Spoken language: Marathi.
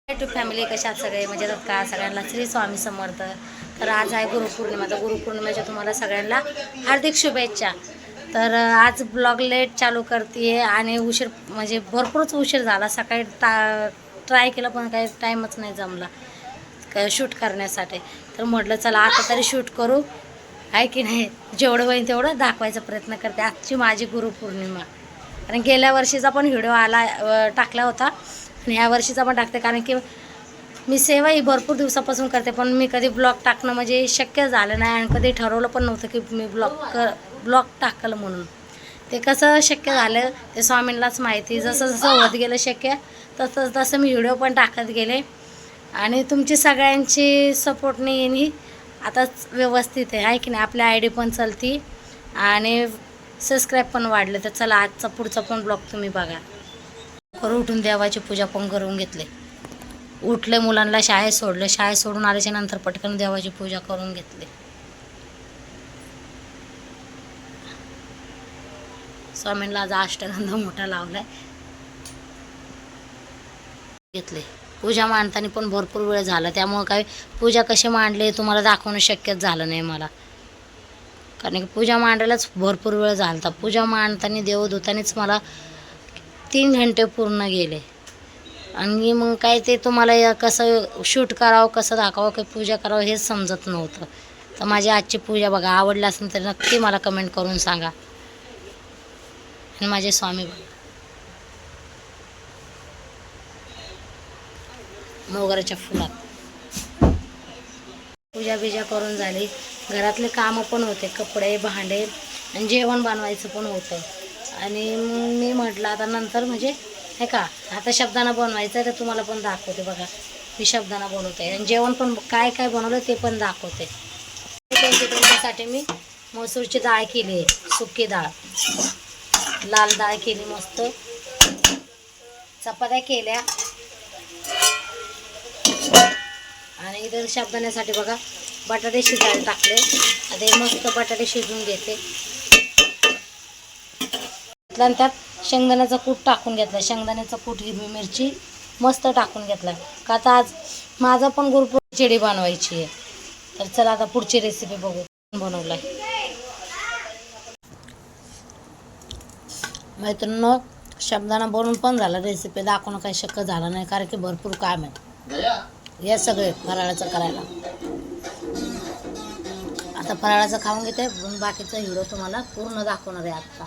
टू फॅमिली कशा आहात सगळे मजेत का? सगळ्यांना श्री स्वामी समर्थ. तर आज आहे गुरुपौर्णिमा. तर गुरुपौर्णिमेच्या तुम्हाला सगळ्यांना हार्दिक शुभेच्छा. तर आज ब्लॉग लेट चालू करते आणि उशीर म्हणजे भरपूरच उशीर झाला. सकाळी ट्राय केलं पण काही टाईमच नाही जमला शूट करण्यासाठी. तर म्हटलं चला आता तरी शूट करू, आहे की नाही. जेवढं होईल तेवढं दाखवायचा प्रयत्न करते. आजची माझी गुरुपौर्णिमा आणि गेल्या वर्षीचा पण व्हिडिओ टाकला होता आणि ह्या वर्षीचा पण टाकते. कारण की मी सेवा ही भरपूर दिवसापासून करते पण मी कधी ब्लॉग टाकणं म्हणजे शक्य झालं नाही आणि कधी ठरवलं पण नव्हतं की मी ब्लॉग टाकलं म्हणून. ते कसं शक्य झालं ते स्वामींनाच माहिती. जसं जसं होत गेलं शक्य तसं तसं मी व्हिडिओ पण टाकत गेले आणि तुमची सगळ्यांची सपोर्टने येणे आताच व्यवस्थित आहे की नाही. आपल्या आय डी पण चलती आणि सबस्क्राईब पण वाढले. तर चला आजचा पुढचा पण ब्लॉग तुम्ही बघा. उठून देवाची पूजा पण करून घेतले. उठले, मुलांना शाळेत सोडले, शाळेत सोडून आल्याच्या नंतर पटकन देवाची पूजा करून घेतली. स्वामींना आज अष्टगंध मोठा लावलाय. घेतले पूजा मांडताना पण भरपूर वेळ झाला त्यामुळे काय पूजा कशी मांडली तुम्हाला दाखवणं शक्यच झालं नाही मला. कारण की पूजा मांडायलाच भरपूर वेळ झाला. पूजा मांडताना देवदूतानीच मला 3 घंटे पूर्ण गेले आणि मग काय ते तुम्हाला कसं शूट करावं कसं दाखवावं की पूजा करावं हेच समजत नव्हतं. तर माझी आजची पूजा बघा, आवडली असेल तर नक्की मला कमेंट करून सांगा. आणि माझे स्वामी बघा मोगऱ्याच्या फुलात पूजा बिजा करून झाली. घरातले कामं पण होते, कपडे भांडे आणि जेवण बनवायचं पण होतं. आणि मी म्हटलं आता नंतर म्हणजे हे का आता शब्दाना बनवायचं आहे तर तुम्हाला पण दाखवते. बघा मी शब्दाना बनवते आणि जेवण पण काय काय बनवलं ते पण दाखवते. त्यांच्यासाठी मी मसूरची डाळ केली, सुकी डाळ, लाल डाळ केली, मस्त चपात्या केल्या आणि इथं शब्दाण्यासाठी बघा बटाटे शिजायला टाकले. आता मस्त बटाटे शिजवून घेते. त्यात शेंगदाण्याचा कूट टाकून घेतला. शेंगदाण्याचा कूट, हिरवी मिरची मस्त टाकून घेतला. का आता आज माझं पण गुरुपौर्णिमेची खिचडी बनवायची आहे. तर चला आता पुढची रेसिपी बघू बनवलाय. मैत्रिणींनो शब्दाना बनवून पण झालं, रेसिपी दाखवणं काही शक्य झालं नाही कारण की भरपूर काम आहे हे सगळे फराळाचं करायला. आता फराळाचं खाऊन घेते, बाकीचा व्हिडिओ तुम्हाला पूर्ण दाखवणार आहे आत्ता.